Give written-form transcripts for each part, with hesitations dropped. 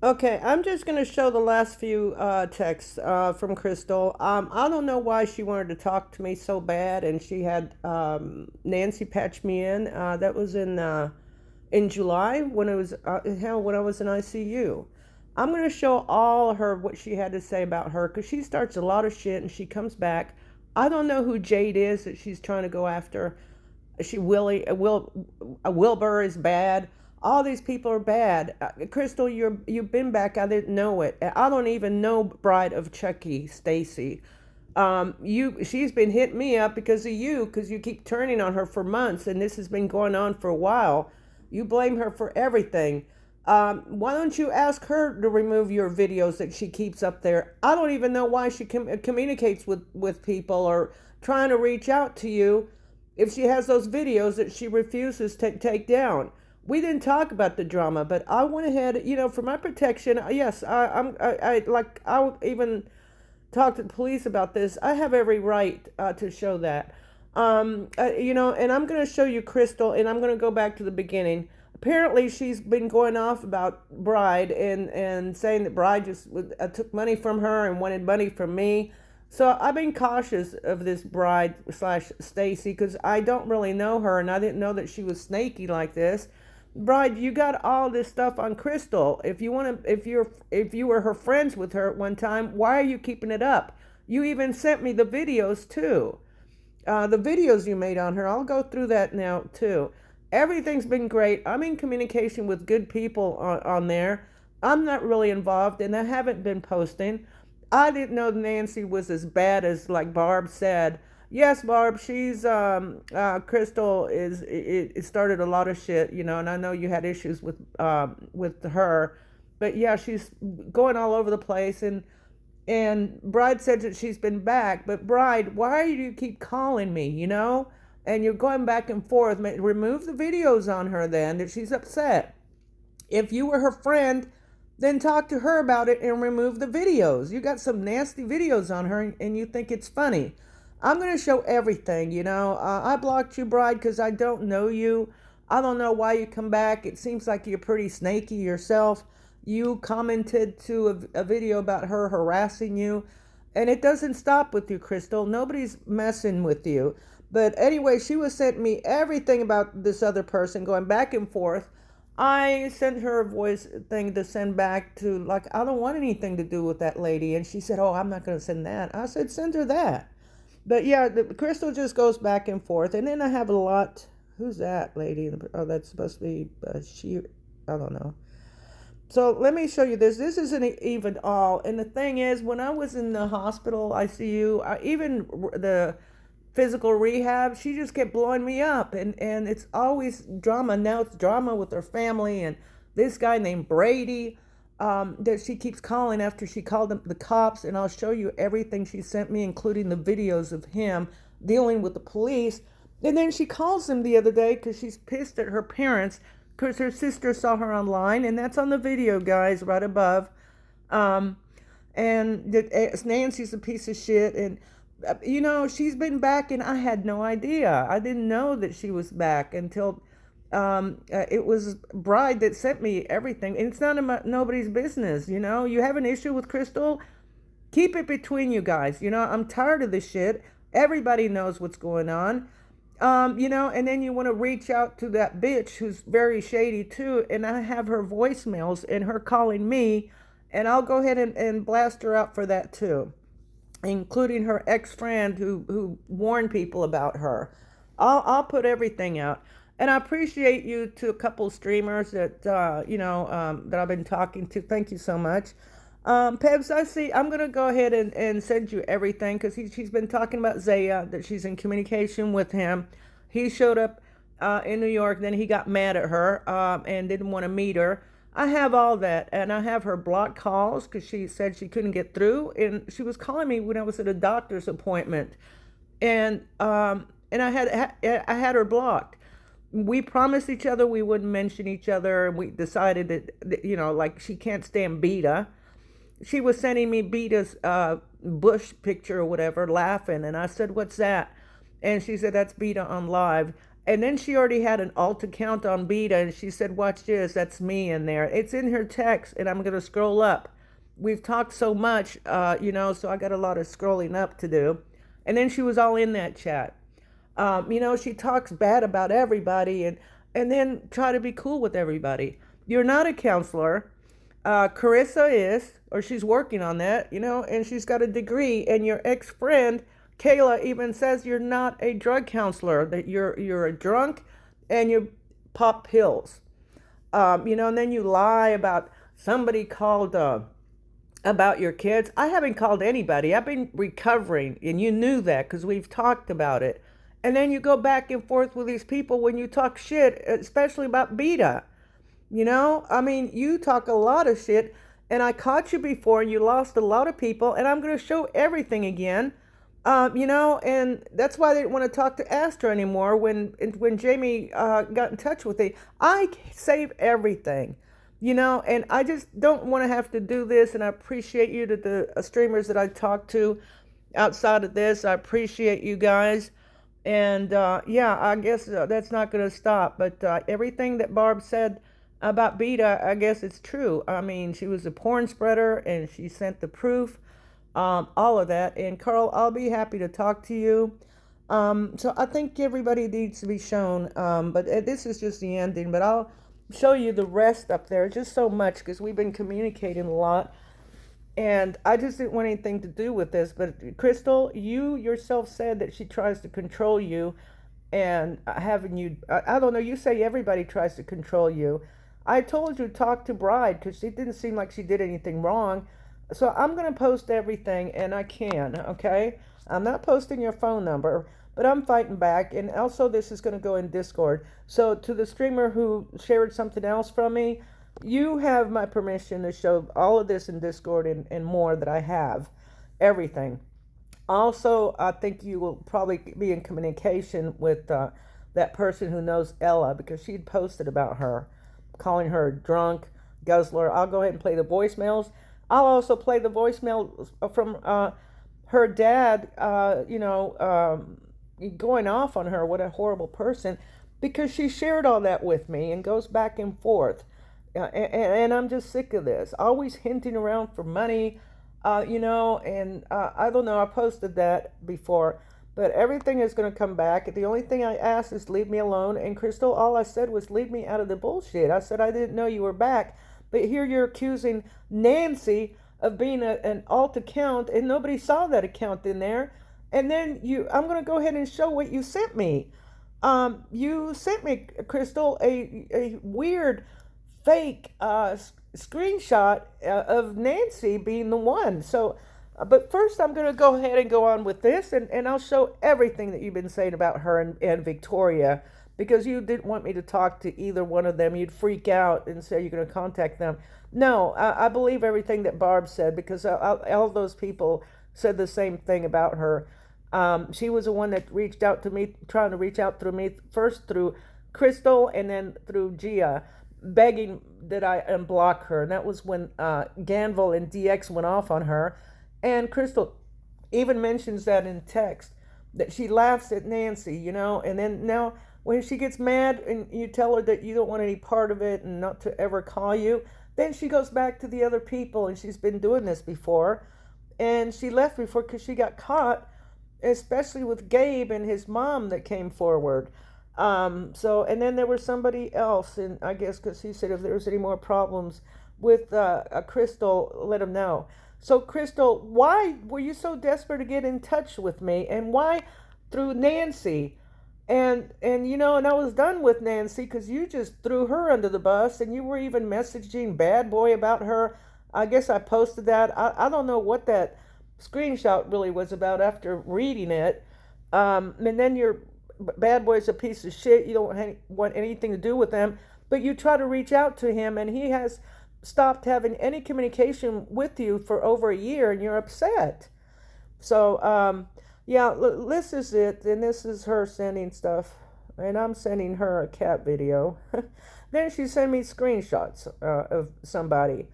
Okay, I'm just going to show the last few texts from Crystal. I don't know why she wanted to talk to me so bad, and she had Nancy patch me in. That was in July when it was hell when I was in ICU. I'm going to show all her what she had to say about her because she starts a lot of shit and she comes back. I don't know who Jade is that she's trying to go after. She Wilbur is bad. All these people are bad. Crystal, you've been back. I didn't know it. I don't even know Bride of Chucky, Stacy. She's been hitting me up because you keep turning on her for months, and this has been going on for a while. You blame her for everything. Why don't you ask her to remove your videos that she keeps up there? I don't even know why she communicates with people or trying to reach out to you if she has those videos that she refuses to take down. We didn't talk about the drama, but I went ahead, for my protection. Yes, I'll even talk to the police about this. I have every right to show that. And I'm going to show you Crystal, and I'm going to go back to the beginning. Apparently, she's been going off about Bride and saying that Bride just took money from her and wanted money from me. So I've been cautious of this Bride slash Stacy because I don't really know her, and I didn't know that she was snaky like this. Bride, you got all this stuff on Crystal. If you want to, if you were her friends with her at one time, why are you keeping it up? You even sent me the videos too. The videos you made on her. I'll go through that now too. Everything's been great. I'm in communication with good people on there. I'm not really involved, and I haven't been posting. I didn't know Nancy was as bad as like Barb said. Yes, Barb, she's Crystal is it started a lot of shit, and I know you had issues with her, but yeah, she's going all over the place, and Bride said that she's been back, but Bride, why do you keep calling me, and you're going back and forth? Remove the videos on her then that she's upset. If you were her friend, then talk to her about it and remove the videos. You got some nasty videos on her and you think it's funny. I'm going to show everything, I blocked you, Bride, because I don't know you. I don't know why you come back. It seems like you're pretty snaky yourself. You commented to a video about her harassing you. And it doesn't stop with you, Crystal. Nobody's messing with you. But anyway, she was sent me everything about this other person going back and forth. I sent her a voice thing to send back to, like, I don't want anything to do with that lady. And she said, oh, I'm not going to send that. I said, send her that. But yeah, the Crystal just goes back and forth. And then I have a lot. Who's that lady? Oh, that's supposed to be she. I don't know. So let me show you this. This isn't even all. And the thing is, when I was in the hospital ICU, even the physical rehab, she just kept blowing me up. And it's always drama. Now it's drama with her family and this guy named Brady that she keeps calling after she called the cops. And I'll show you everything she sent me, including the videos of him dealing with the police. And then she calls him the other day because she's pissed at her parents because her sister saw her online, and that's on the video, guys, right above. Um, and Nancy's a piece of shit, and she's been back, and I had no idea. I didn't know that she was back until it was Bride that sent me everything, and it's not about nobody's business. You have an issue with Crystal, keep it between you guys. I'm tired of this shit. Everybody knows what's going on. And then you want to reach out to that bitch who's very shady too. And I have her voicemails and her calling me, and I'll go ahead and blast her out for that too, including her ex-friend who warned people about her. I'll put everything out. And I appreciate you to a couple streamers that, that I've been talking to. Thank you so much. Pebs, I see. I'm going to go ahead and send you everything because she's been talking about Zaya, that she's in communication with him. He showed up in New York, then he got mad at her and didn't want to meet her. I have all that, and I have her blocked calls because she said she couldn't get through, and she was calling me when I was at a doctor's appointment, and I had her blocked. We promised each other we wouldn't mention each other, and we decided that like she can't stand Beta. She was sending me Beta's Bush picture or whatever, laughing, and I said, "What's that?" And she said, "That's Beta on live." And then she already had an alt account on Beta, and she said, watch this, that's me in there. It's in her text, and I'm going to scroll up. We've talked so much, so I got a lot of scrolling up to do. And then she was all in that chat. She talks bad about everybody and then try to be cool with everybody. You're not a counselor. Carissa is, or she's working on that, and she's got a degree. And your ex-friend, Kayla, even says you're not a drug counselor, that you're a drunk and you pop pills. And then you lie about somebody called about your kids. I haven't called anybody. I've been recovering, and you knew that because we've talked about it. And then you go back and forth with these people when you talk shit, especially about Beta. You talk a lot of shit, and I caught you before, and you lost a lot of people, and I'm going to show everything again. And that's why I didn't want to talk to Astra anymore when Jamie got in touch with me. I save everything, and I just don't want to have to do this, and I appreciate you, to the streamers that I talked to outside of this. I appreciate you guys. And I guess that's not going to stop. But everything that Barb said about Beta, I guess it's true. I mean, she was a porn spreader, and she sent the proof, all of that. And Carl, I'll be happy to talk to you. So I think everybody needs to be shown. But this is just the ending. But I'll show you the rest up there. Just so much, because we've been communicating a lot. And I just didn't want anything to do with this. But Crystal, you yourself said that she tries to control you. And having you, I don't know, you say everybody tries to control you. I told you, talk to Bride, because she didn't seem like she did anything wrong. So I'm going to post everything, and I can, okay? I'm not posting your phone number, but I'm fighting back. And also, this is going to go in Discord. So to the streamer who shared something else from me, you have my permission to show all of this in Discord and more that I have. Everything. Also, I think you will probably be in communication with that person who knows Ella, because she'd posted about her, calling her drunk, guzzler. I'll go ahead and play the voicemails. I'll also play the voicemail from her dad, going off on her. What a horrible person, because she shared all that with me and goes back and forth. And I'm just sick of this. Always hinting around for money, I don't know. I posted that before, but everything is going to come back. The only thing I asked is leave me alone. And Crystal, all I said was leave me out of the bullshit. I said I didn't know you were back. But here you're accusing Nancy of being an alt account, and nobody saw that account in there. And then I'm going to go ahead and show what you sent me. You sent me, Crystal, a weird fake screenshot of Nancy being the one. So, but first I'm going to go ahead and go on with this, and I'll show everything that you've been saying about her and Victoria, because you didn't want me to talk to either one of them. You'd freak out and say you're going to contact them. No, I believe everything that Barb said, because all those people said the same thing about her. She was the one that reached out to me, trying to reach out through me, first through Crystal and then through Gia, begging that I unblock her. And that was when Ganville and DX went off on her. And Crystal even mentions that in text, that she laughs at Nancy, and then now when she gets mad and you tell her that you don't want any part of it and not to ever call you, then she goes back to the other people, and she's been doing this before. And she left before because she got caught, especially with Gabe and his mom that came forward. And then there was somebody else, and I guess because he said if there was any more problems with Crystal, let him know. So Crystal, why were you so desperate to get in touch with me, and why through Nancy? And I was done with Nancy because you just threw her under the bus, and you were even messaging Bad Boy about her. I guess I posted that. I don't know what that screenshot really was about after reading it. And then your Bad Boy's a piece of shit. You don't want anything to do with him, but you try to reach out to him, and he has stopped having any communication with you for over a year, and you're upset. So, this is it, and this is her sending stuff, and I'm sending her a cat video. Then she sent me screenshots of somebody.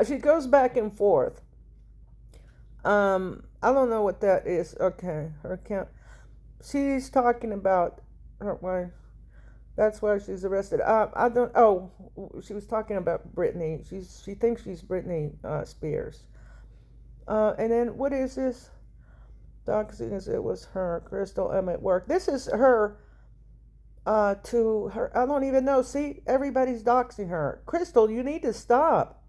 She goes back and forth. I don't know what that is. Okay, her account. She's talking about her wife. That's why she's arrested. I don't. Oh, she was talking about Britney. She thinks she's Britney Spears. And then what is this? Doxing is it was her. Crystal M at work. This is her. To her. I don't even know. See, everybody's doxing her. Crystal, you need to stop.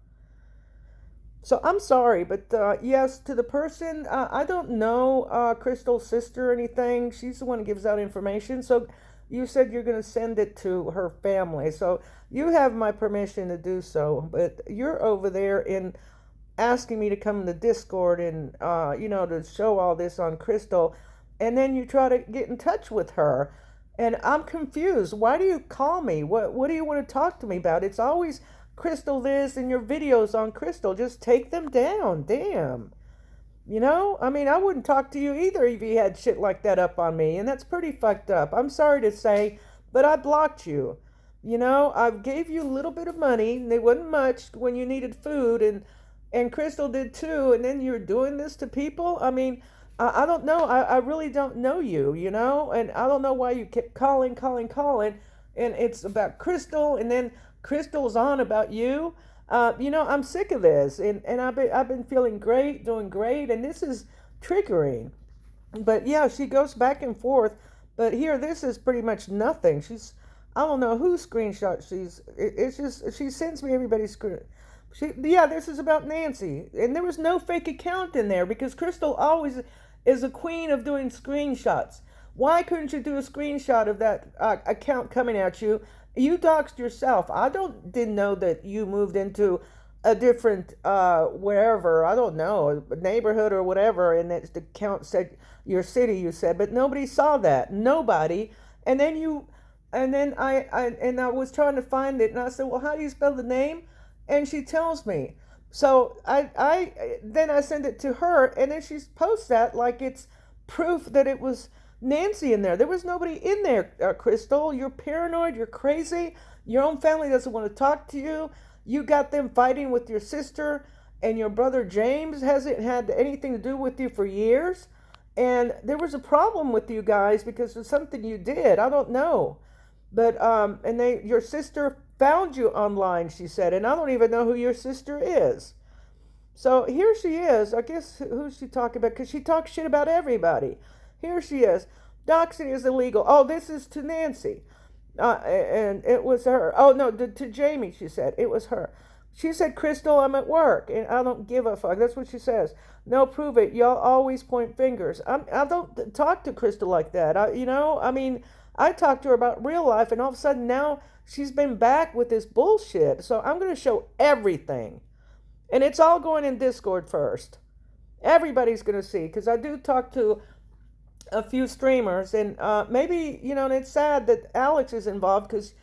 So I'm sorry, but yes, to the person, I don't know Crystal's sister or anything. She's the one who gives out information. So you said you're going to send it to her family. So you have my permission to do so. But you're over there in asking me to come to Discord and, to show all this on Crystal. And then you try to get in touch with her. And I'm confused. Why do you call me? What do you want to talk to me about? It's always Crystal this and your videos on Crystal. Just take them down. Damn. I mean, I wouldn't talk to you either if you had shit like that up on me. And that's pretty fucked up. I'm sorry to say, but I blocked you. I gave you a little bit of money, and it wasn't much when you needed food, and Crystal did too. And then you're doing this to people. I mean, I don't know. I really don't know you, and I don't know why you kept calling, and it's about Crystal, and then Crystal's on about you. I'm sick of this, and I've been feeling great, doing great, and this is triggering. But yeah, she goes back and forth. But here, this is pretty much nothing. I don't know whose screenshot it's just, she sends me everybody's screen. Yeah, this is about Nancy. And there was no fake account in there because Crystal always is a queen of doing screenshots. Why couldn't you do a screenshot of that account coming at you? You doxed yourself. Didn't know that you moved into a different wherever, I don't know, a neighborhood or whatever, and that the account said your city, you said, but nobody saw that. Nobody. And then I was trying to find it, and I said, well, how do you spell the name? And she tells me. So then I send it to her, and then she posts that like it's proof that it was Nancy in there. There was nobody in there, Crystal. You're paranoid. You're crazy. Your own family doesn't want to talk to you. You got them fighting with your sister, and your brother James hasn't had anything to do with you for years. And there was a problem with you guys because of something you did. I don't know. But your sister found you online, she said, and I don't even know who your sister is. So here she is. I guess who's she talking about? Because she talks shit about everybody. Here she is. Doxing is illegal. Oh, this is to Nancy. And it was her. Oh, no, to Jamie, she said. It was her. She said, Crystal, I'm at work, and I don't give a fuck. That's what she says. No, prove it. Y'all always point fingers. I don't talk to Crystal like that. I talked to her about real life, and all of a sudden now she's been back with this bullshit. So I'm going to show everything. And it's all going in Discord first. Everybody's going to see, because I do talk to a few streamers, and maybe, and it's sad that Alex is involved, because,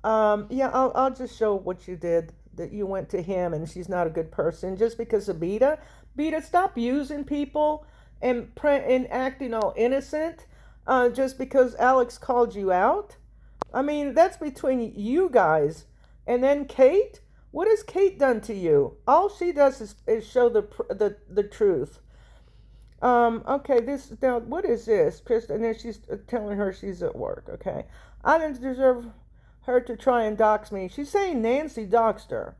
I'll just show what you did, that you went to him, and she's not a good person, just because of Beta. Beta, stop using people and acting all innocent, just because Alex called you out. I mean, that's between you guys. And then Kate, what has Kate done to you? All she does is show the truth. Okay, this now, what is this, Krista? And then she's telling her she's at work. Okay, I didn't deserve her to try and dox me. She's saying Nancy doxed her.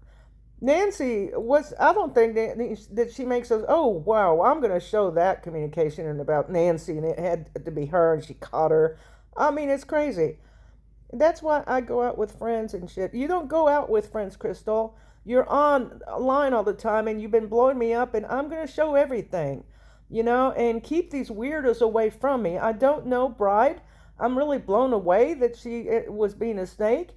Nancy was, I don't think that she makes us, oh, wow, I'm going to show that communication and about Nancy, and it had to be her, and she caught her. I mean, it's crazy. That's why I go out with friends and shit. You don't go out with friends, Crystal. You're online all the time, and you've been blowing me up, and I'm going to show everything, and keep these weirdos away from me. I don't know, Bride. I'm really blown away that she was being a snake.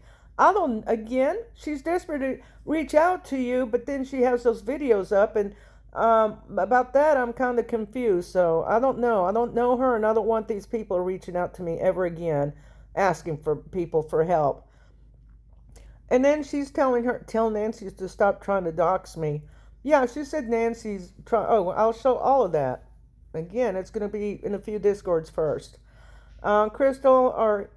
She's desperate to reach out to you, but then she has those videos up, and about that, I'm kind of confused. So I don't know. I don't know her, and I don't want these people reaching out to me ever again, asking for people for help. And then she's tell Nancy to stop trying to dox me. Yeah, she said Nancy's trying. Oh, I'll show all of that. Again, it's going to be in a few Discords first. Crystal, or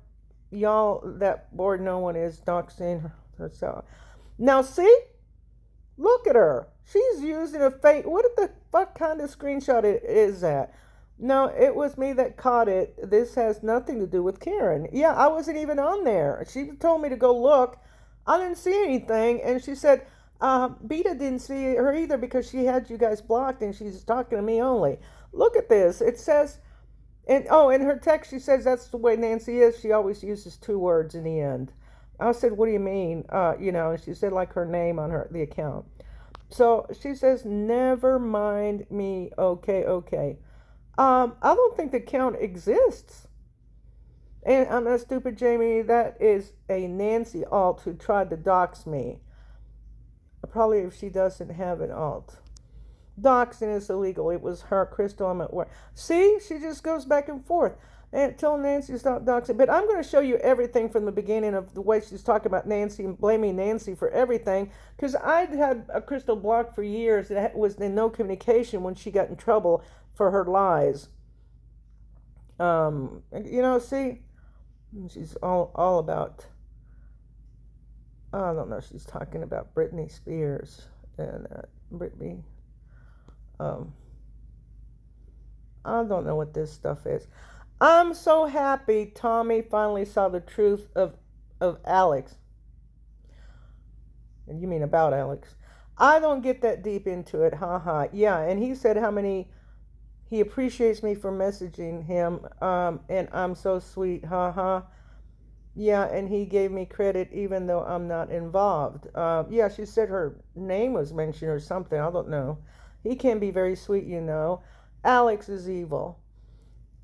y'all that bored, no one is doxing herself. Now, see? Look at her. She's using a fake. What the fuck kind of screenshot is that? No, it was me that caught it. This has nothing to do with Karen. Yeah, I wasn't even on there. She told me to go look. I didn't see anything. And she said, Beta didn't see her either because she had you guys blocked and she's talking to me only. Look at this. It says, and oh, in her text, she says that's the way Nancy is. She always uses two words in the end. I said, what do you mean? And she said like her name on the account. So she says, never mind me. Okay, okay. I don't think the count exists. And I'm not stupid, Jamie. That is a Nancy alt who tried to dox me. Probably if she doesn't have an alt. Doxing is illegal. It was her, Crystal. I'm at work. See, she just goes back and forth. And tell Nancy to stop doxing. But I'm going to show you everything from the beginning of the way she's talking about Nancy and blaming Nancy for everything. Because I'd had a Crystal blocked for years. That was in no communication when she got in trouble for her lies. See, she's all about. I don't know. She's talking about Britney Spears and Britney. I don't know what this stuff is. I'm so happy Tommy finally saw the truth of Alex. And you mean about Alex? I don't get that deep into it. Ha. Yeah, and he said how many he appreciates me for messaging him, and I'm so sweet. Ha. Yeah, and he gave me credit even though I'm not involved. Yeah, she said her name was mentioned or something. I don't know. He can be very sweet, you know. Alex is evil.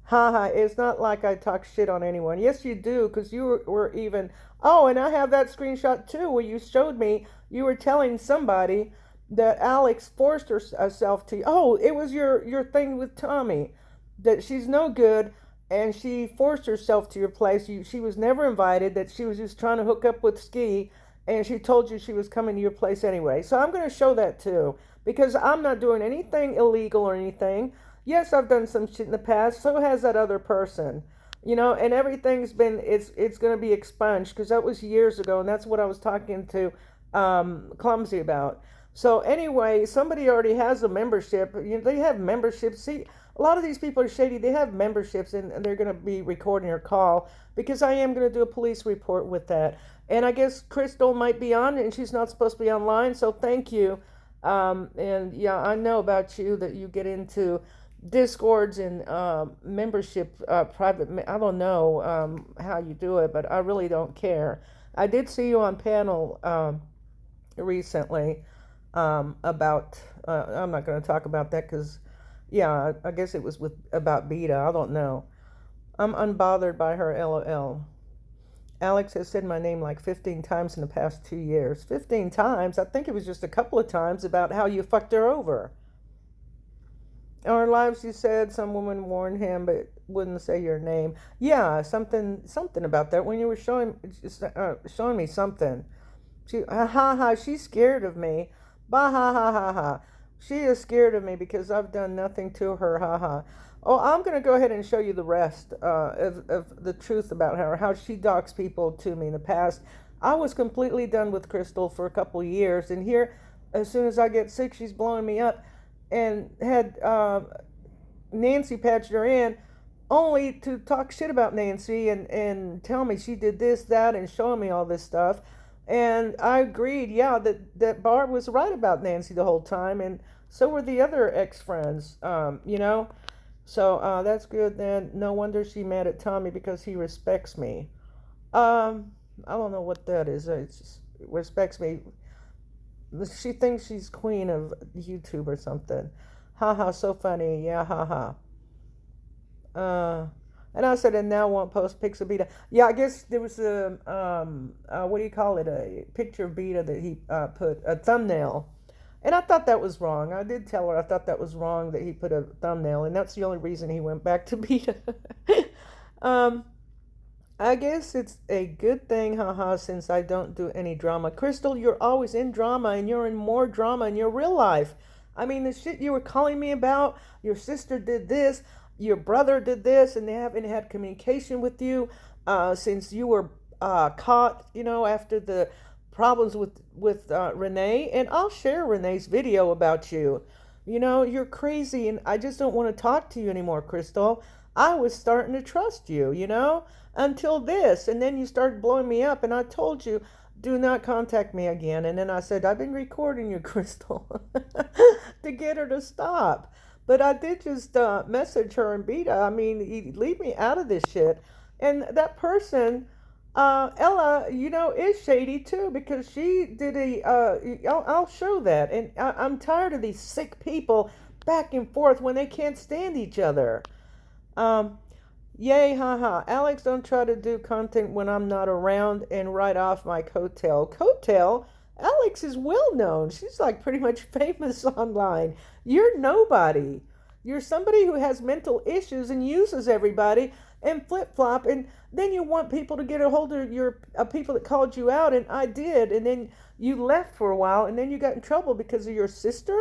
Haha, it's not like I talk shit on anyone. Yes, you do, because you were even. Oh, and I have that screenshot too where you showed me you were telling somebody that Alex forced herself to. Oh, it was your thing with Tommy, that she's no good and she forced herself to your place. She was never invited, that she was just trying to hook up with Ski, and she told you she was coming to your place anyway. So I'm going to show that too, because I'm not doing anything illegal or anything. Yes, I've done some shit in the past. So has that other person, and everything's been it's going to be expunged because that was years ago, and that's what I was talking to Clumsy about. So anyway, somebody already has a membership. They have memberships. See, a lot of these people are shady. They have memberships, and they're going to be recording your call because I am going to do a police report with that. And I guess Crystal might be on, and she's not supposed to be online. So thank you. And yeah, I know about you that you get into discords and membership, private. I don't know how you do it, but I really don't care. I did see you on panel recently about. I'm not going to talk about that because, yeah, I guess it was about Beta. I don't know. I'm unbothered by her. LOL. Alex has said my name like 15 times in the past 2 years. 15 times? I think it was just a couple of times about how you fucked her over. In our lives, you said some woman warned him, but wouldn't say your name. Yeah, something about that when you were showing me something. She's scared of me. Bah ha. She is scared of me because I've done nothing to her. Ha. Oh, I'm gonna go ahead and show you the rest of the truth about her, how she doxed people to me in the past. I was completely done with Crystal for a couple years, and here, as soon as I get sick, she's blowing me up, and had Nancy patched her in only to talk shit about Nancy and tell me she did this, that, and showing me all this stuff. And I agreed, yeah, that Barb was right about Nancy the whole time, and so were the other ex-friends, So that's good then. No wonder she mad at Tommy because he respects me. I don't know what that is. It just respects me. She thinks she's queen of YouTube or something. Haha, so funny. Yeah, haha. And I said, and now won't post pics of Beta. Yeah, I guess there was what do you call it? A picture of Beta that he put, a thumbnail. And I thought that was wrong. I did tell her I thought that was wrong that he put a thumbnail, and that's the only reason he went back to Beta. I guess it's a good thing, haha, since I don't do any drama. Crystal, you're always in drama, and you're in more drama in your real life. I mean, the shit you were calling me about, your sister did this, your brother did this, and they haven't had communication with you since you were caught, after the problems with Renee. And I'll share Renee's video about you. You're crazy and I just don't want to talk to you anymore, Crystal. I was starting to trust you, until this. And then you started blowing me up and I told you, do not contact me again. And then I said, I've been recording you, Crystal, to get her to stop. But I did just message her and Beta. I mean, leave me out of this shit. And that person, Ella, is shady too because she did I'll show that. And I'm tired of these sick people back and forth when they can't stand each other. Um, Yay, haha. Alex, don't try to do content when I'm not around and write off my coattail. Coattail? Alex is well known. She's like pretty much famous online. You're nobody. You're somebody who has mental issues and uses everybody and flip flop. And then you want people to get a hold of your people that called you out. And I did. And then you left for a while. And then you got in trouble because of your sister.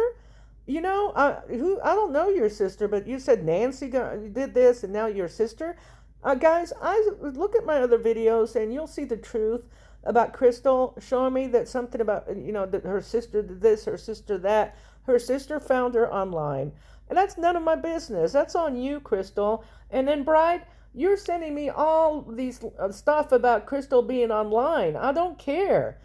Who I don't know your sister, but you said Nancy did this, and now your sister. Guys, I look at my other videos, and you'll see the truth about Crystal showing me that something about that her sister did this, her sister that. Her sister found her online, and that's none of my business. That's on you, Crystal. And then, Bride, you're sending me all these stuff about Crystal being online. I don't care.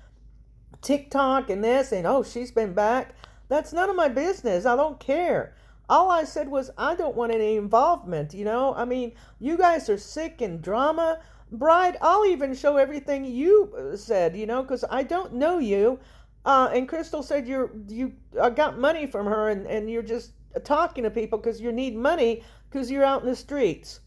TikTok and this, and oh, she's been back. That's none of my business. I don't care. All I said was I don't want any involvement, I mean, you guys are sick in drama. Bride, I'll even show everything you said, because I don't know you. And Crystal said you got money from her and you're just talking to people because you need money because you're out in the streets.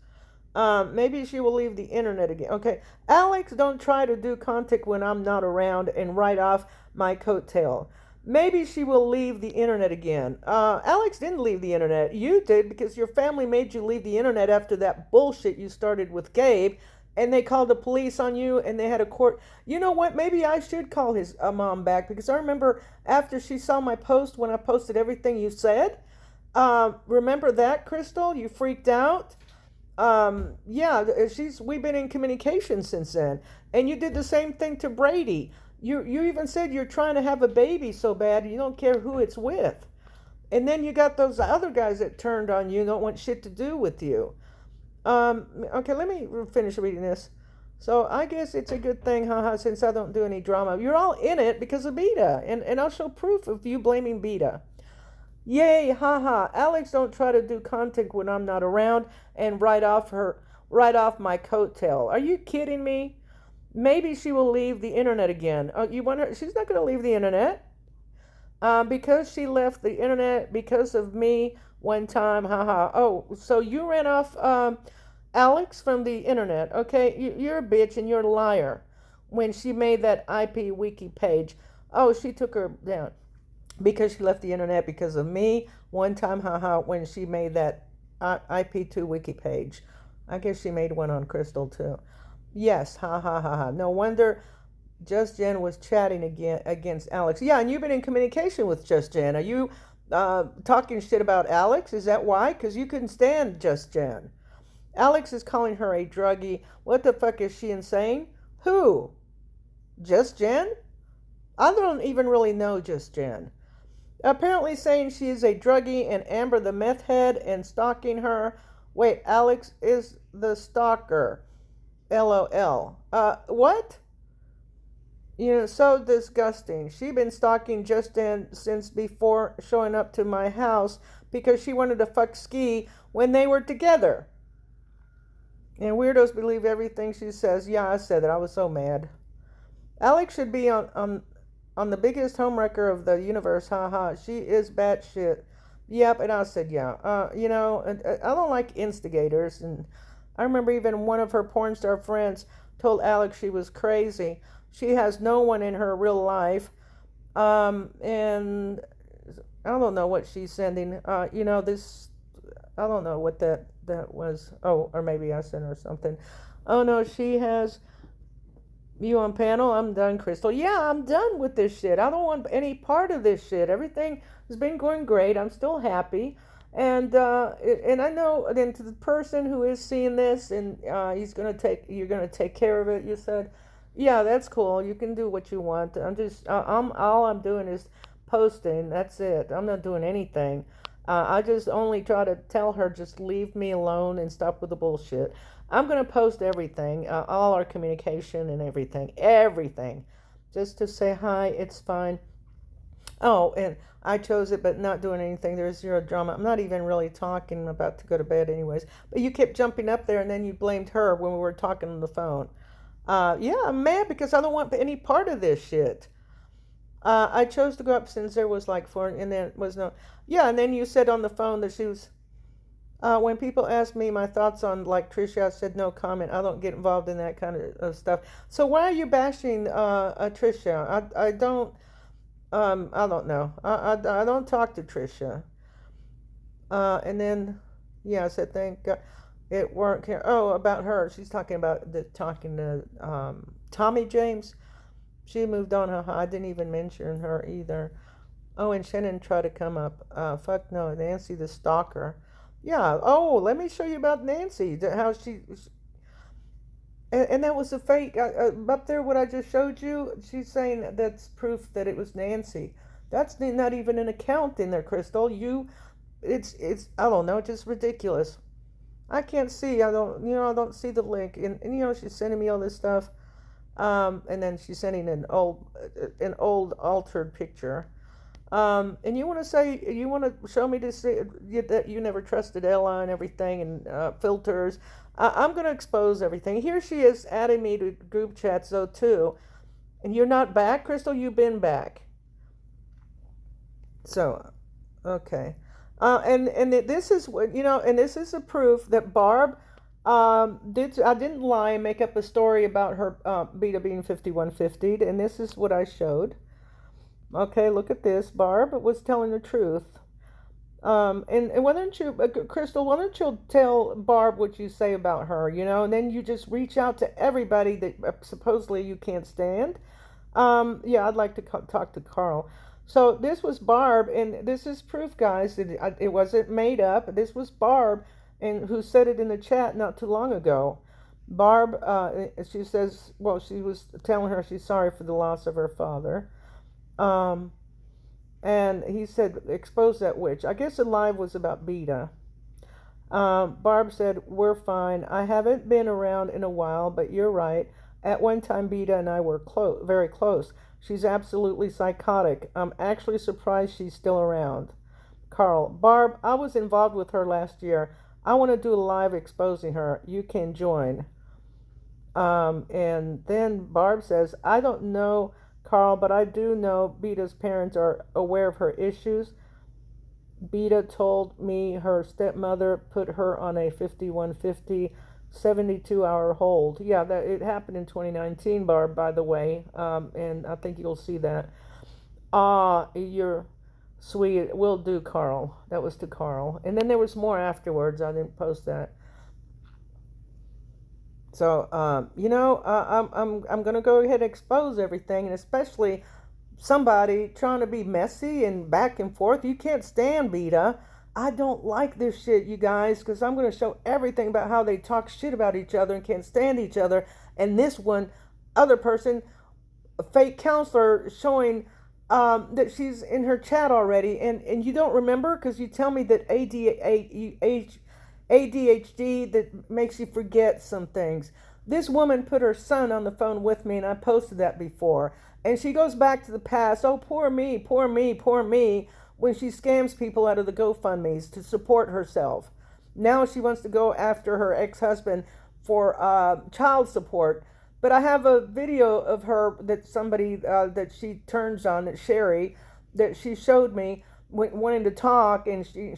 Maybe she will leave the internet again. Okay. Alex, don't try to do contact when I'm not around and write off my coattail. Maybe she will leave the internet again. Alex didn't leave the internet. You did because your family made you leave the internet after that bullshit you started with Gabe. And they called the police on you and they had a court. You know what? Maybe I should call his mom back because I remember after she saw my post when I posted everything you said. Remember that, Crystal? You freaked out. Yeah, we've been in communication since then. And you did the same thing to Brady. You even said you're trying to have a baby so bad you don't care who it's with. And then you got those other guys that turned on you and don't want shit to do with you. Okay, let me finish reading this. So I guess it's a good thing, haha, since I don't do any drama. You're all in it because of Beta. And I'll show proof of you blaming Beta. Yay, haha. Alex, don't try to do content when I'm not around and write off my coattail. Are you kidding me? Maybe she will leave the internet again. You want her? She's not going to leave the internet. Because she left the internet because of me one time. Haha. Oh, so you ran off Alex from the internet. Okay, you're a bitch and you're a liar. When she made that IP wiki page. Oh, she took her down because she left the internet because of me one time. Haha. When she made that IP2 wiki page. I guess she made one on Crystal too. Yes, ha ha ha ha. No wonder Just Jen was chatting again against Alex. Yeah, and you've been in communication with Just Jen. Are you talking shit about Alex? Is that why? Because you couldn't stand Just Jen. Alex is calling her a druggie. What the fuck is she insane? Who? Just Jen? I don't even really know Just Jen. Apparently saying she is a druggie and Amber the meth head and stalking her. Wait, Alex is the stalker. LOL. What? So disgusting. She been stalking Justin since before showing up to my house because she wanted to fuck Ski when they were together. And weirdos believe everything she says. Yeah, I said it. I was so mad. Alex should be on the biggest homewrecker of the universe. Haha. She is batshit. Yep, and I said yeah. I don't like instigators, and I remember even one of her porn star friends told Alex she was crazy. She has no one in her real life. And I don't know what she's sending. This, I don't know what that was. Oh, or maybe I sent her something. Oh no, she has you on panel. I'm done, Crystal. Yeah, I'm done with this shit. I don't want any part of this shit. Everything has been going great. I'm still happy. And I know then to the person who is seeing this and you're gonna take care of it. You said, yeah, that's cool. You can do what you want. All I'm doing is posting. That's it. I'm not doing anything. I just only try to tell her, just leave me alone and stop with the bullshit. I'm going to post everything, all our communication and everything, everything, just to say hi, it's fine. Oh, and I chose it, but not doing anything. There's zero drama. I'm not even really talking. I'm about to go to bed, anyways. But you kept jumping up there, and then you blamed her when we were talking on the phone. Yeah, I'm mad because I don't want any part of this shit. I chose to go up since there was like four, and then was no. Yeah, and then you said on the phone that she was. When people ask me my thoughts on like Trisha, I said no comment. I don't get involved in that kind of stuff. So why are you bashing Trisha? I don't. I don't know. I don't talk to Trisha. And then, yeah, I said thank God it weren't. Oh, about her. She's talking about talking to Tommy James. She moved on. I didn't even mention her either. Oh, and Shannon tried to come up. Fuck no, Nancy the stalker. Yeah. Oh, let me show you about Nancy. How and that was a fake. Up there, what I just showed you, she's saying that's proof that it was Nancy. That's not even an account in there, Crystal. It's I don't know, just ridiculous. I can't see. I don't see the link. And she's sending me all this stuff. And then she's sending an old altered picture. And you want to show me to see that you never trusted Ella and everything and filters. I'm going to expose everything. Here she is adding me to group chats though too. And you're not back, Crystal. You've been back. So, okay. And this is what and this is a proof that Barb did. I didn't lie and make up a story about her Beta being 5150, and this is what I showed. Okay, look at this. Barb was telling the truth. And why don't you, Crystal, why don't you tell Barb what you say about her, and then you just reach out to everybody that supposedly you can't stand. Yeah, I'd like to talk to Carl. So this was Barb, and this is proof, guys. It wasn't made up. This was Barb, and who said it in the chat not too long ago. Barb, she says, well, she was telling her she's sorry for the loss of her father. And he said, expose that witch. I guess the live was about Beta. Barb said, we're fine. I haven't been around in a while, but you're right. At one time, Beta and I were very close. She's absolutely psychotic. I'm actually surprised she's still around. Carl, Barb, I was involved with her last year. I want to do a live exposing her. You can join. And then Barb says, I don't know, Carl, but I do know Beta's parents are aware of her issues. Beta told me her stepmother put her on a 5150 72-hour hold. Yeah, that it happened in 2019, Barb, by the way. And I think you'll see that. You're sweet. Will do, Carl. That was to Carl. And then there was more afterwards. I didn't post that. So, I'm going to go ahead and expose everything, and especially somebody trying to be messy and back and forth. You can't stand Beta. I don't like this shit, you guys, because I'm going to show everything about how they talk shit about each other and can't stand each other. And this one, other person, a fake counselor, showing that she's in her chat already. And you don't remember because you tell me that ADHD that makes you forget some things. This woman put her son on the phone with me, and I posted that before. And she goes back to the past. Oh, poor me, poor me, poor me, when she scams people out of the GoFundMes to support herself. Now she wants to go after her ex-husband for child support. But I have a video of her that somebody that she turns on, that Sherry, that she showed me, wanting to talk, and she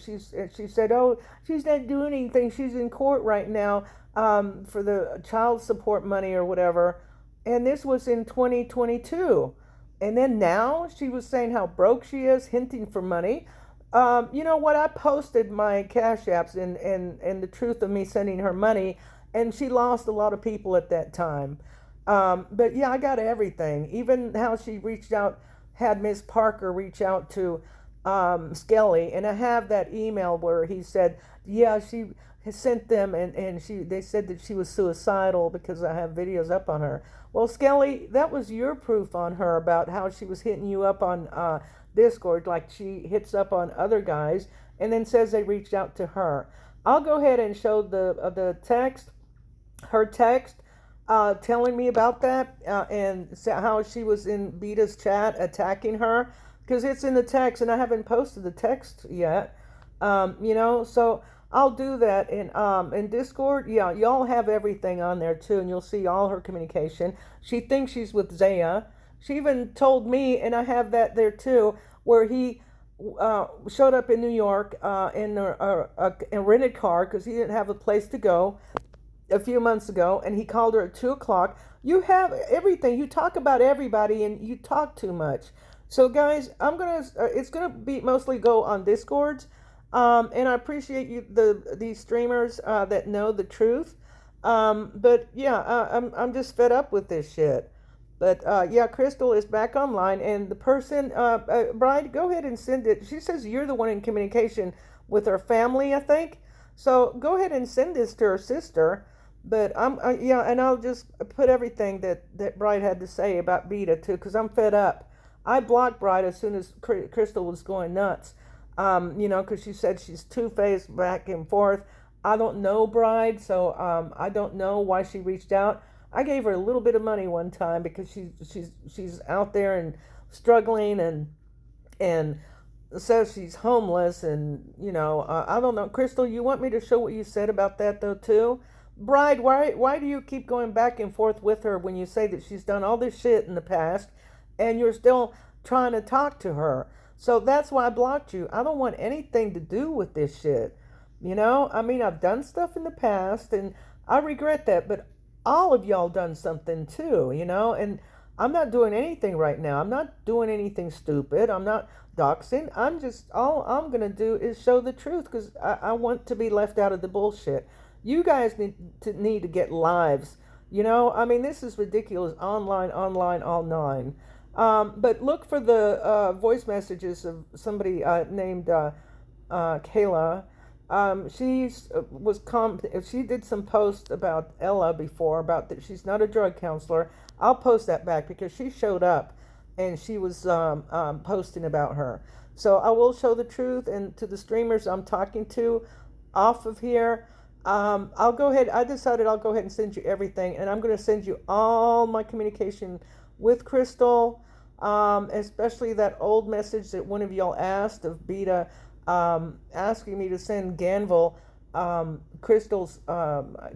said, oh, she's not doing anything. She's in court right now for the child support money or whatever. And this was in 2022. And then now she was saying how broke she is, hinting for money. You know what? I posted my Cash Apps and the truth of me sending her money, and she lost a lot of people at that time. But yeah, I got everything. Even how she reached out, had Miss Parker reach out to Skelly, and I have that email where he said, yeah, she has sent them, and they said that she was suicidal because I have videos up on her. Well, Skelly, that was your proof on her about how she was hitting you up on Discord, like she hits up on other guys and then says they reached out to her. I'll go ahead and show the text, her text, telling me about that, and how she was in Beta's chat attacking her, because it's in the text and I haven't posted the text yet. So I'll do that in Discord. Yeah, y'all have everything on there too, and you'll see all her communication. She thinks she's with Zaya. She even told me, and I have that there too, where he showed up in New York in a rented car because he didn't have a place to go a few months ago, and he called her at 2 o'clock. You have everything. You talk about everybody, and you talk too much. So, guys, it's gonna be mostly go on Discords, and I appreciate you, these streamers that know the truth. But yeah, I'm just fed up with this shit. But yeah, Crystal is back online, and the person, Bride, go ahead and send it. She says you're the one in communication with her family, I think. So go ahead and send this to her sister. But yeah, and I'll just put everything that Bride had to say about Beta too, because I'm fed up. I blocked Bride as soon as Crystal was going nuts. Because she said she's two-faced back and forth. I don't know Bride, so I don't know why she reached out. I gave her a little bit of money one time because she's out there and struggling and says she's homeless, and I don't know. Crystal, you want me to show what you said about that though too? Bride, why do you keep going back and forth with her when you say that she's done all this shit in the past and you're still trying to talk to her? So that's why I blocked you. I don't want anything to do with this shit. I mean, I've done stuff in the past and I regret that, but all of y'all done something too, and I'm not doing anything right now. I'm not doing anything stupid. I'm not doxing. All I'm going to do is show the truth because I want to be left out of the bullshit. You guys need to get lives. I mean, this is ridiculous. Online, all nine. But look for the voice messages of somebody named Kayla. She did some posts about Ella before, about that she's not a drug counselor. I'll post that back because she showed up and she was posting about her. So I will show the truth, and to the streamers I'm talking to off of here, I'll go ahead. I decided I'll go ahead and send you everything, and I'm going to send you all my communication with Crystal, especially that old message that one of y'all asked of Beta, asking me to send Ganville Crystal's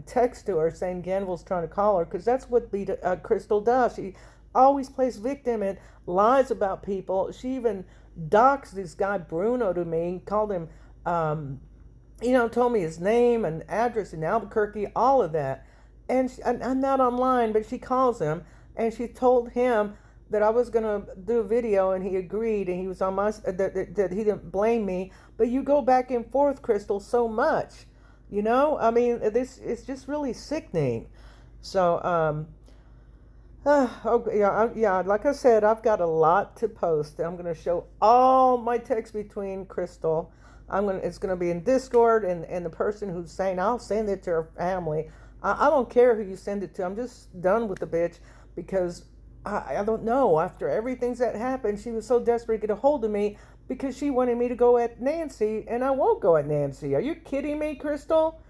text to her saying Ganville's trying to call her, because that's what Beta, Crystal does. She always plays victim and lies about people. She even doxed this guy Bruno to me, called him told me his name and address in Albuquerque, all of that. And I'm not online, but she calls him, and she told him that I was going to do a video, and he agreed, and he was on my, that he didn't blame me. But you go back and forth, Crystal, so much. I mean, this is just really sickening. So, yeah, like I said, I've got a lot to post. I'm going to show all my text between Crystal. It's gonna be in Discord, and the person who's saying I'll send it to her family. I don't care who you send it to. I'm just done with the bitch because I don't know. After everything's that happened, she was so desperate to get a hold of me because she wanted me to go at Nancy, and I won't go at Nancy. Are you kidding me, Crystal?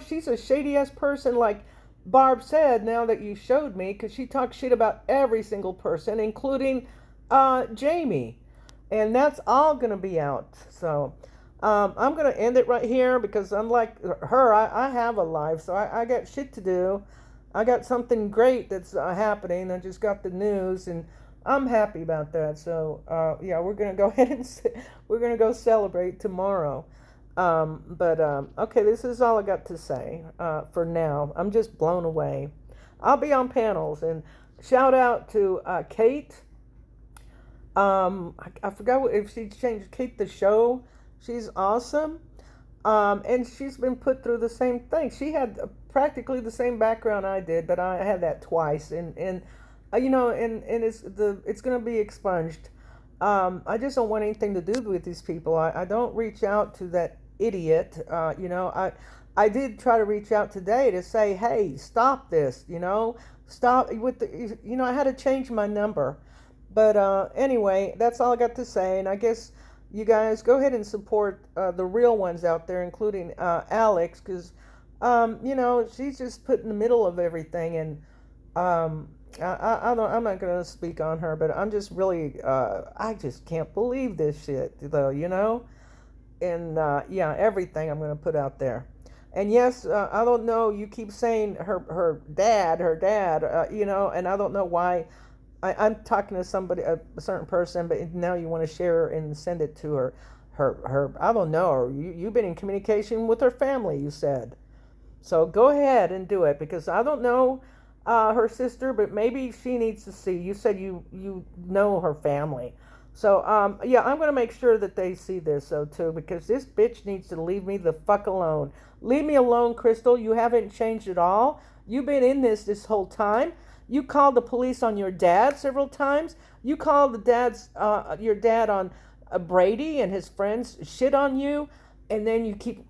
She's a shady ass person, like Barb said. Now that you showed me, because she talks shit about every single person, including Jamie, and that's all gonna be out. So. I'm going to end it right here because unlike her, I have a life, so I got shit to do. I got something great that's happening. I just got the news, and I'm happy about that. So, yeah, we're going to go ahead and we're going to go celebrate tomorrow. Okay, this is all I got to say for now. I'm just blown away. I'll be on panels, and shout out to Kate. I forgot if she changed Kate the Show. She's awesome, and she's been put through the same thing. She had practically the same background I did, but I had that twice, and it's going to be expunged. I just don't want anything to do with these people. I don't reach out to that idiot. I did try to reach out today to say, hey, stop this. Stop with the. I had to change my number. But anyway, that's all I got to say. And I guess you guys go ahead and support the real ones out there, including Alex, because you know, she's just put in the middle of everything. And I don't, I'm not gonna speak on her, but I'm just really I just can't believe this shit, though. You know, and yeah, everything I'm gonna put out there. And yes, I don't know. You keep saying her dad, you know, and I don't know why. I'm talking to somebody, a certain person, but now you want to share and send it to her. I don't know. Or you've been in communication with her family, you said. So go ahead and do it because I don't know her sister, but maybe she needs to see. You said you know her family. So yeah, I'm gonna make sure that they see this though too because this bitch needs to leave me the fuck alone. Leave me alone, Crystal. You haven't changed at all. You've been in this whole time. You called the police on your dad several times. You called your dad on Brady and his friends shit on you, and then you keep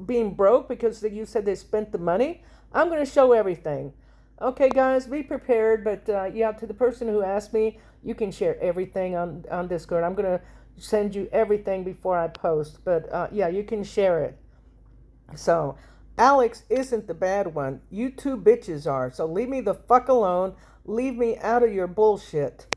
being broke because you said they spent the money. I'm going to show everything. Okay, guys, be prepared. But yeah, to the person who asked me, you can share everything on Discord. I'm going to send you everything before I post. But yeah, you can share it. So, Alex isn't the bad one. You two bitches are. So leave me the fuck alone. Leave me out of your bullshit.